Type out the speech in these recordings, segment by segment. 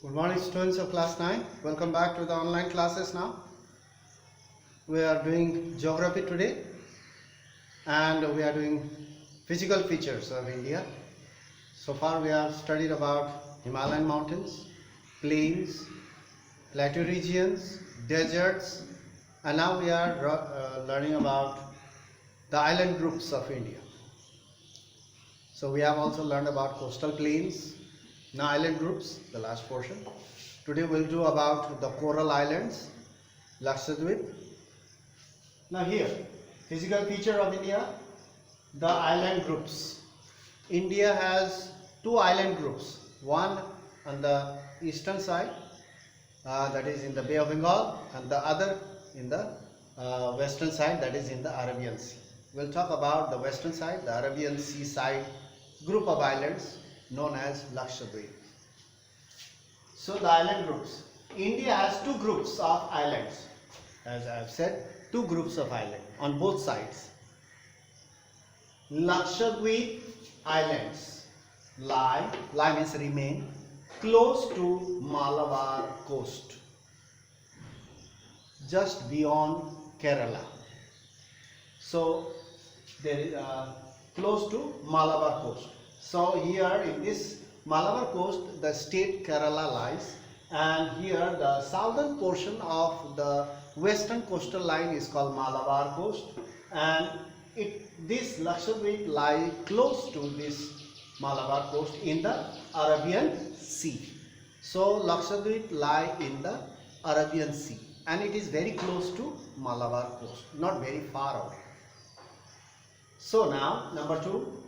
Good morning, students of class 9. Welcome back to the online classes now. We are doing geography today and we are doing physical features of India. So far we have studied about Himalayan mountains, plains, plateau regions, deserts, and now we are learning about the island groups of India. So we have also learned about coastal plains, now island groups, the last portion. Today we'll do about the coral islands, Lakshadweep. Now here, physical feature of India, the island groups. India has two island groups, one on the eastern side, that is in the Bay of Bengal, and the other in the western side, that is in the Arabian Sea. We'll talk about the western side, the Arabian Sea side group of islands known as Lakshadweep. So the island groups. India has two groups of islands. As I have said, two groups of islands on both sides. Lakshadweep Islands lie means remain, close to Malabar coast, just beyond Kerala. So there is close to Malabar coast. So here in this Malabar coast, the state Kerala lies, and here the southern portion of the western coastal line is called Malabar coast, and this Lakshadweep lie close to this Malabar coast in the Arabian Sea. So Lakshadweep lie in the Arabian Sea, and it is very close to Malabar coast, not very far away. So now number 2,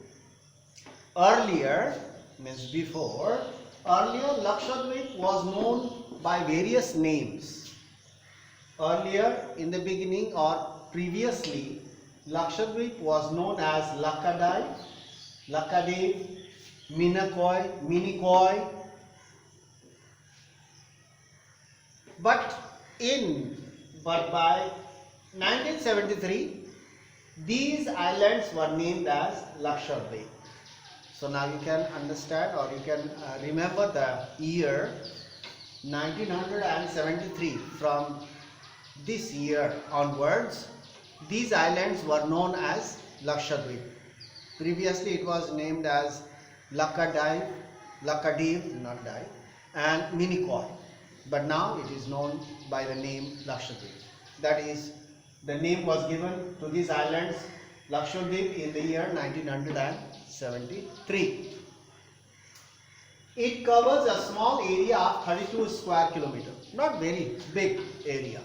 earlier means before, earlier Lakshadweep was known by various names. Earlier in the beginning or previously, Lakshadweep was known as Lakkadive, Lakkadev, Minicoy, Minicoy. But by 1973, these islands were named as Lakshadweep. So now you can understand, or you can remember the year 1973. From this year onwards, these islands were known as Lakshadweep. Previously it was named as Lakkadive, not Dive, and Minicoy. But now it is known by the name Lakshadweep. That is, the name was given to these islands Lakshadweep in the year 1973. It covers a small area of 32 square kilometers, not very big area.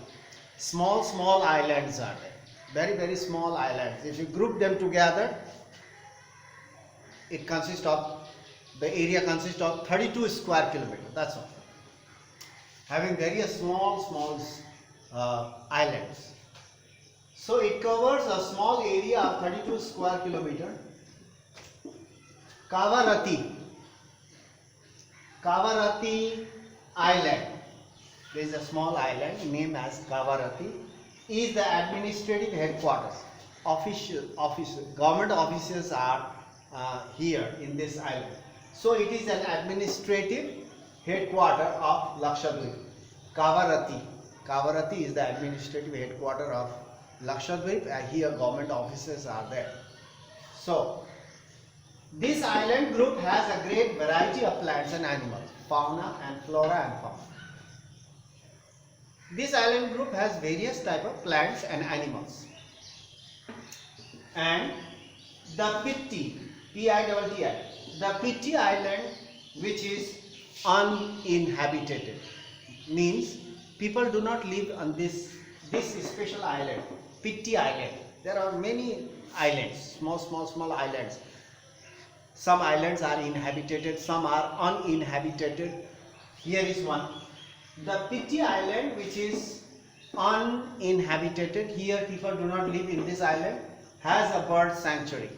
Small islands are there, very small islands. If you group them together, the area consists of 32 square kilometers, that's all. Having various small islands. So it covers a small area of 32 square kilometers. Kavarati Island, there is a small island named as Kavarati, is the administrative headquarters. Government offices are here in this island. So it is an administrative headquarter of Lakshadweep. Kavarati is the administrative headquarter of Lakshadweep, and here government offices are there. So this island group has a great variety of plants and animals, fauna and flora and fauna. This island group has various type of plants and animals. And the Pitti, P-I-T-T-I, the Pitti Island, which is uninhabited, means people do not live on this special island, Pitti Island. There are many islands, small islands. Some islands are inhabited, some are uninhabited. Here is one. The Pitti Island, which is uninhabited, here people do not live in this island, has a bird sanctuary.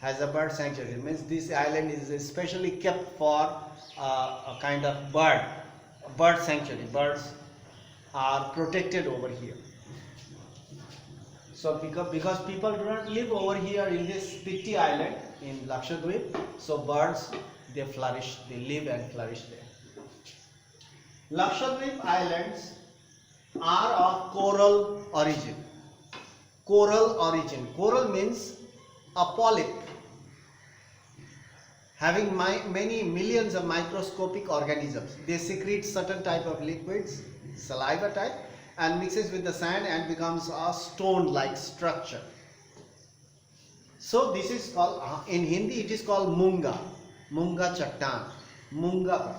It means this island is especially kept for a kind of bird sanctuary. Birds are protected over here. So because people do not live over here in this Pitti Island in Lakshadweep, so birds, they flourish, they live and flourish there. Lakshadweep Islands are of coral origin. Coral origin. Coral means a polyp having many millions of microscopic organisms. They secrete certain type of liquids, saliva type, and mixes with the sand and becomes a stone-like structure. So this is called, in Hindi it is called Munga, Munga Chattan, Munga.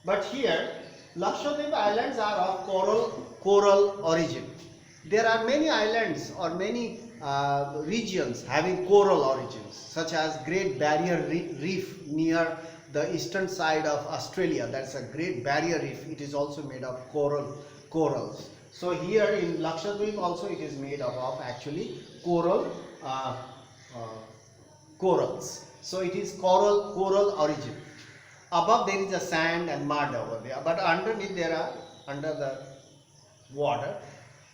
But here, Lakshadweep Islands are of coral origin. There are many islands or many regions having coral origins, such as Great Barrier Reef near the eastern side of Australia. That's a Great Barrier Reef. It is also made of corals. So here in Lakshadweep also it is made of actually corals. So it is coral origin. Above there is a sand and mud over there, but underneath there are, under the water,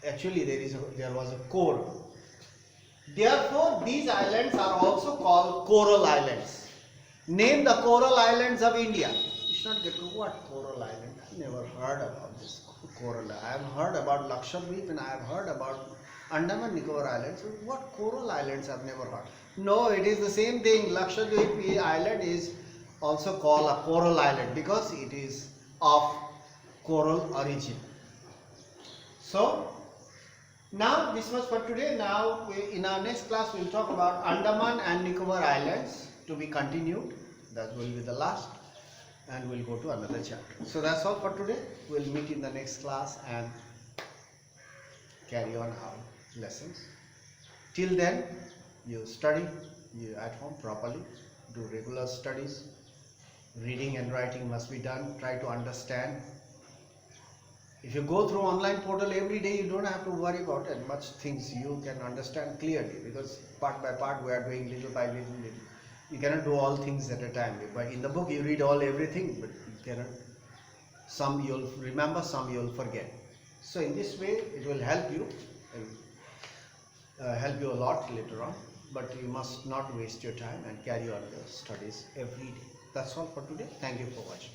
actually there was a coral. Therefore these islands are also called coral islands. Name the coral islands of India. You should not get to what coral island. I never heard about this coral. I have heard about Lakshadweep and I have heard about Andaman Nicobar Islands. What coral islands I have never heard. No, it is the same thing. Lakshadweep Island is also called a coral island because it is of coral origin. So now this much for today. Now in our next class we will talk about Andaman and Nicobar Islands, to be continued. That will be the last, and we'll go to another chapter. So that's all for today. We'll meet in the next class and carry on our lessons. Till then, you study at home properly, do regular studies. Reading and writing must be done. Try to understand. If you go through online portal every day, you don't have to worry about it. Much things you can understand clearly, because part by part we are doing little by little. You cannot do all things at a time. But in the book you read everything, but you cannot. Some you'll remember, some you'll forget. So in this way it will help you a lot later on. But you must not waste your time and carry on your studies every day. That's all for today. Thank you for watching.